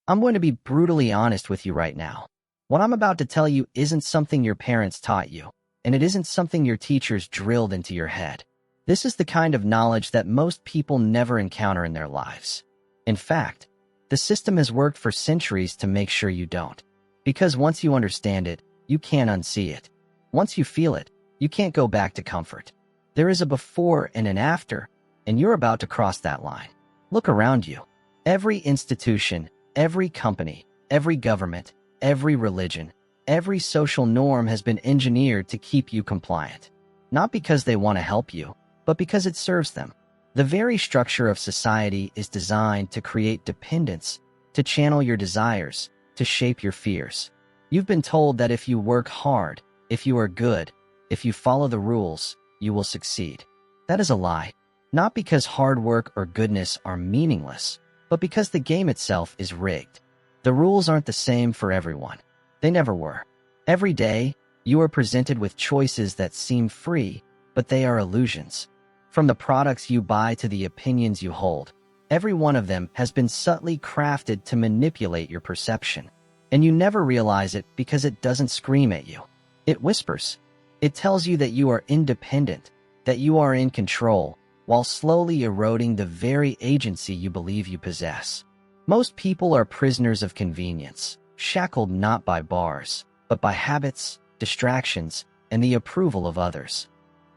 I'm going to be brutally honest with you right now. What I'm about to tell you isn't something your parents taught you, and it isn't something your teachers drilled into your head. This is the kind of knowledge that most people never encounter in their lives. In fact, the system has worked for centuries to make sure you don't. Because once you understand it, you can't unsee it. Once you feel it, you can't go back to comfort. There is a before and an after, and you're about to cross that line. Look around you. Every institution, every company, every government, every religion, every social norm has been engineered to keep you compliant. Not because they want to help you, but because it serves them. The very structure of society is designed to create dependence, to channel your desires, to shape your fears. You've been told that if you work hard, if you are good, if you follow the rules, you will succeed. That is a lie. Not because hard work or goodness are meaningless, but because the game itself is rigged. The rules aren't the same for everyone. They never were. Every day, you are presented with choices that seem free, but they are illusions. From the products you buy to the opinions you hold, every one of them has been subtly crafted to manipulate your perception. And you never realize it because it doesn't scream at you. It whispers. It tells you that you are independent, that you are in control, while slowly eroding the very agency you believe you possess. Most people are prisoners of convenience, shackled not by bars, but by habits, distractions, and the approval of others.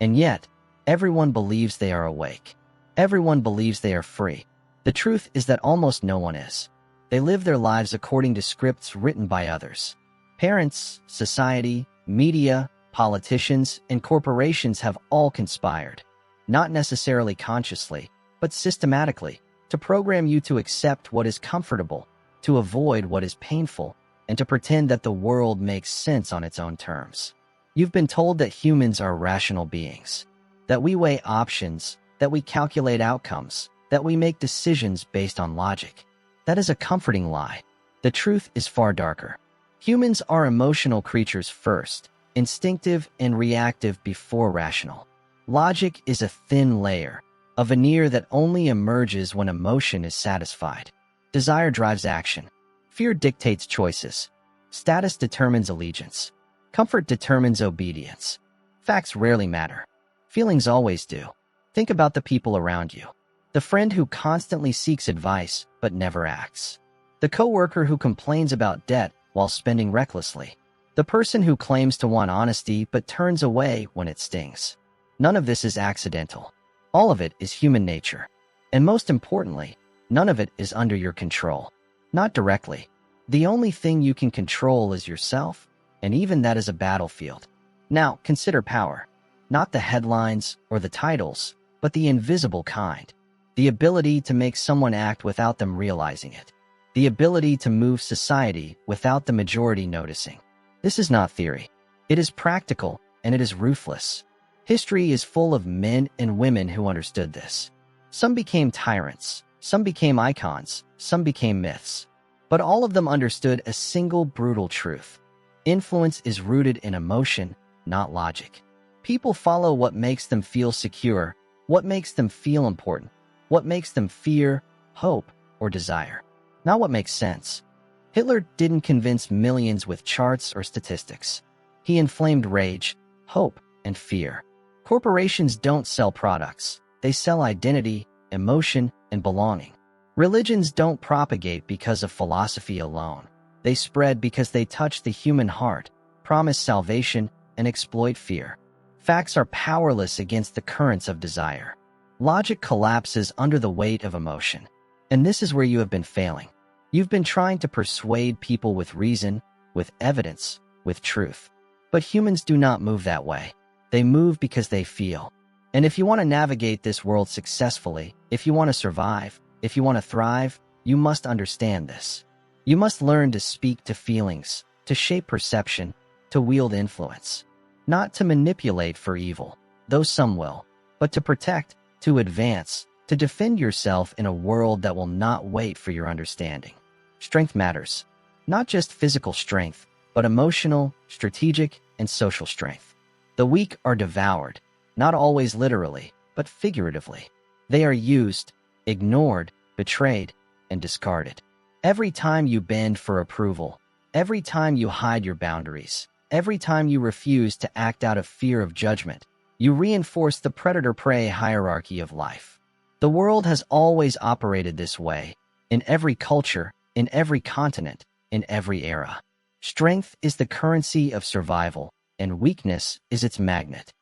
And yet, everyone believes they are awake. Everyone believes they are free. The truth is that almost no one is. They live their lives according to scripts written by others. Parents, society, media, politicians, and corporations have all conspired, not necessarily consciously, but systematically, to program you to accept what is comfortable, to avoid what is painful, and to pretend that the world makes sense on its own terms. You've been told that humans are rational beings, that we weigh options, that we calculate outcomes, that we make decisions based on logic. That is a comforting lie. The truth is far darker. Humans are emotional creatures first, instinctive and reactive before rational. Logic is a thin layer, a veneer that only emerges when emotion is satisfied. Desire drives action. Fear dictates choices. Status determines allegiance. Comfort determines obedience. Facts rarely matter. Feelings always do. Think about the people around you. The friend who constantly seeks advice but never acts. The coworker who complains about debt while spending recklessly. The person who claims to want honesty but turns away when it stings. None of this is accidental. All of it is human nature. And most importantly, none of it is under your control. Not directly. The only thing you can control is yourself, and even that is a battlefield. Now, consider power. Not the headlines or the titles, but the invisible kind. The ability to make someone act without them realizing it. The ability to move society without the majority noticing. This is not theory. It is practical, and it is ruthless. History is full of men and women who understood this. Some became tyrants, some became icons, some became myths. But all of them understood a single brutal truth. Influence is rooted in emotion, not logic. People follow what makes them feel secure, what makes them feel important, what makes them fear, hope, or desire. Not what makes sense. Hitler didn't convince millions with charts or statistics. He inflamed rage, hope, and fear. Corporations don't sell products. They sell identity, emotion, and belonging. Religions don't propagate because of philosophy alone. They spread because they touch the human heart, promise salvation, and exploit fear. Facts are powerless against the currents of desire. Logic collapses under the weight of emotion. And this is where you have been failing. You've been trying to persuade people with reason, with evidence, with truth. But humans do not move that way. They move because they feel. And if you want to navigate this world successfully, if you want to survive, if you want to thrive, you must understand this. You must learn to speak to feelings, to shape perception, to wield influence. Not to manipulate for evil, though some will, but to protect, to advance, to defend yourself in a world that will not wait for your understanding. Strength matters. Not just physical strength, but emotional, strategic, and social strength. The weak are devoured, not always literally, but figuratively. They are used, ignored, betrayed, and discarded. Every time you bend for approval, every time you hide your boundaries, every time you refuse to act out of fear of judgment, you reinforce the predator-prey hierarchy of life. The world has always operated this way, in every culture, in every continent, in every era. Strength is the currency of survival, and weakness is its magnet.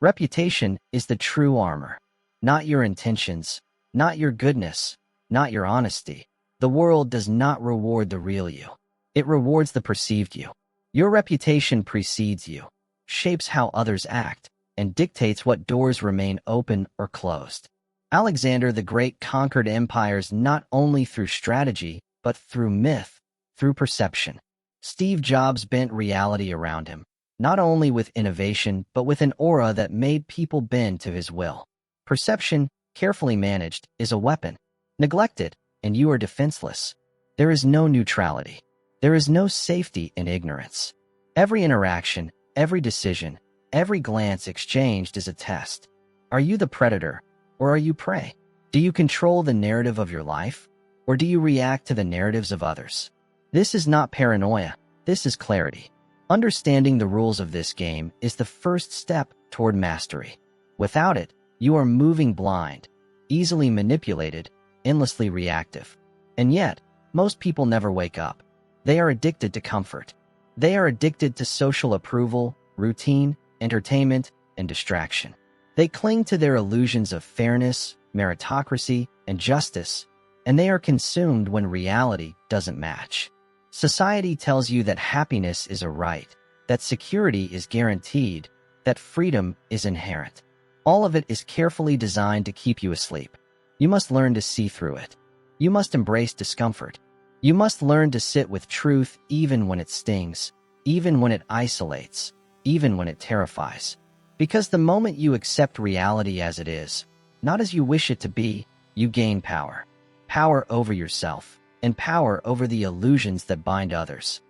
Reputation is the true armor. Not your intentions, not your goodness, not your honesty. The world does not reward the real you. It rewards the perceived you. Your reputation precedes you, shapes how others act, and dictates what doors remain open or closed. Alexander the Great conquered empires not only through strategy, but through myth, through perception. Steve Jobs bent reality around him, not only with innovation, but with an aura that made people bend to his will. Perception, carefully managed, is a weapon. Neglect it, and you are defenseless. There is no neutrality. There is no safety in ignorance. Every interaction, every decision, every glance exchanged is a test. Are you the predator, or are you prey? Do you control the narrative of your life, or do you react to the narratives of others? This is not paranoia. This is clarity. Understanding the rules of this game is the first step toward mastery. Without it, you are moving blind, easily manipulated, endlessly reactive. And yet, most people never wake up. They are addicted to comfort. They are addicted to social approval, routine, entertainment, and distraction. They cling to their illusions of fairness, meritocracy, and justice, and they are consumed when reality doesn't match. Society tells you that happiness is a right, that security is guaranteed, that freedom is inherent. All of it is carefully designed to keep you asleep. You must learn to see through it. You must embrace discomfort. You must learn to sit with truth even when it stings, even when it isolates, even when it terrifies. Because the moment you accept reality as it is, not as you wish it to be, you gain power. Power over yourself, and power over the illusions that bind others.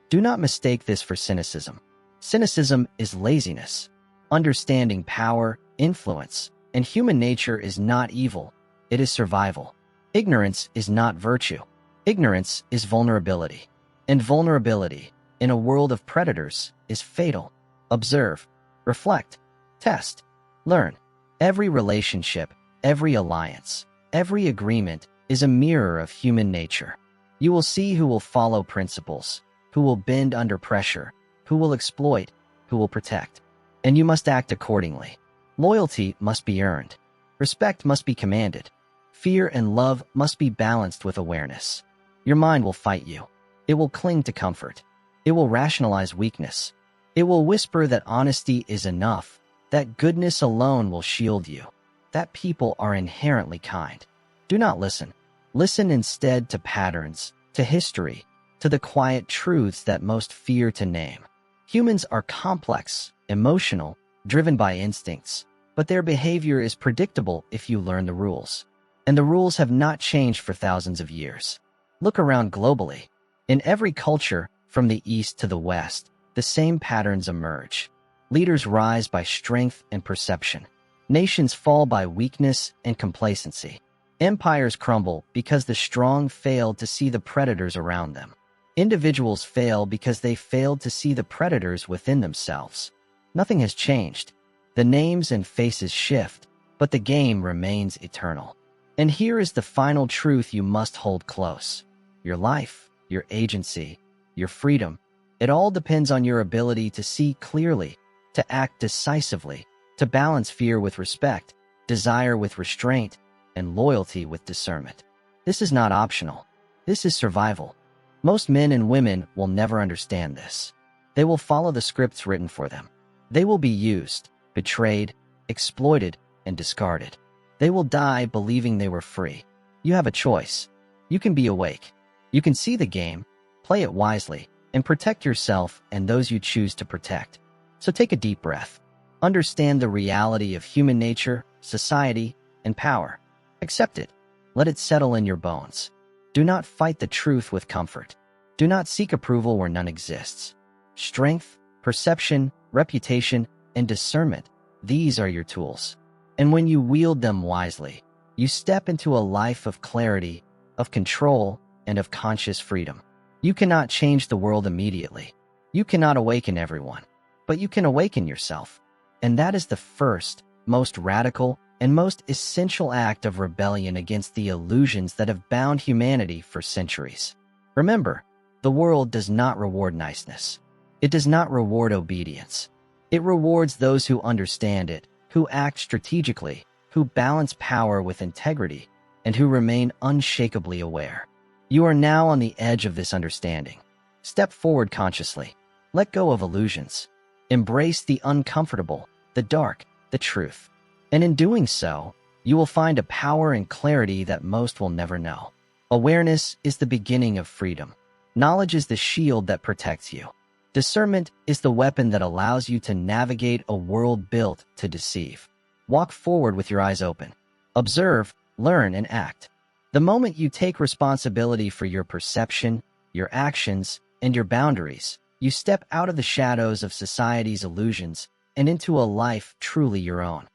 Do not mistake this for cynicism. Cynicism is laziness. Understanding power, influence, and human nature is not evil. It is survival. Ignorance is not virtue. Ignorance is vulnerability. And vulnerability, in a world of predators, is fatal. Observe, reflect, test, learn. Every relationship, every alliance, every agreement is a mirror of human nature. You will see who will follow principles, who will bend under pressure, who will exploit, who will protect. And you must act accordingly. Loyalty must be earned. Respect must be commanded. Fear and love must be balanced with awareness. Your mind will fight you. It will cling to comfort. It will rationalize weakness. It will whisper that honesty is enough, that goodness alone will shield you, that people are inherently kind. Do not listen. Listen instead to patterns, to history, to the quiet truths that most fear to name. Humans are complex, emotional, driven by instincts, but their behavior is predictable if you learn the rules. And the rules have not changed for thousands of years. Look around globally. In every culture, from the East to the West, the same patterns emerge. Leaders rise by strength and perception. Nations fall by weakness and complacency. Empires crumble because the strong failed to see the predators around them. Individuals fail because they failed to see the predators within themselves. Nothing has changed. The names and faces shift, but the game remains eternal. And here is the final truth you must hold close. Your life, your agency, your freedom, it all depends on your ability to see clearly, to act decisively, to balance fear with respect, desire with restraint, and loyalty with discernment. This is not optional. This is survival. Most men and women will never understand this. They will follow the scripts written for them. They will be used, betrayed, exploited, and discarded. They will die believing they were free. You have a choice. You can be awake. You can see the game, play it wisely, and protect yourself and those you choose to protect. So take a deep breath. Understand the reality of human nature, society, and power. Accept it. Let it settle in your bones. Do not fight the truth with comfort. Do not seek approval where none exists. Strength, perception, reputation, and discernment, these are your tools. And when you wield them wisely, you step into a life of clarity, of control, and of conscious freedom. You cannot change the world immediately. You cannot awaken everyone, but you can awaken yourself. And that is the first, most radical, and most essential act of rebellion against the illusions that have bound humanity for centuries. Remember, the world does not reward niceness. It does not reward obedience. It rewards those who understand it, who act strategically, who balance power with integrity, and who remain unshakably aware. You are now on the edge of this understanding. Step forward consciously. Let go of illusions. Embrace the uncomfortable, the dark, the truth. And in doing so, you will find a power and clarity that most will never know. Awareness is the beginning of freedom. Knowledge is the shield that protects you. Discernment is the weapon that allows you to navigate a world built to deceive. Walk forward with your eyes open. Observe, learn, and act. The moment you take responsibility for your perception, your actions, and your boundaries, you step out of the shadows of society's illusions and into a life truly your own.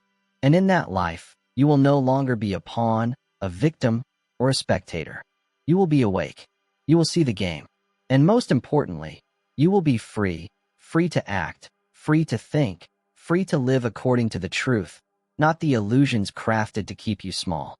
And in that life, you will no longer be a pawn, a victim, or a spectator. You will be awake. You will see the game. And most importantly, you will be free, free to act, free to think, free to live according to the truth, not the illusions crafted to keep you small.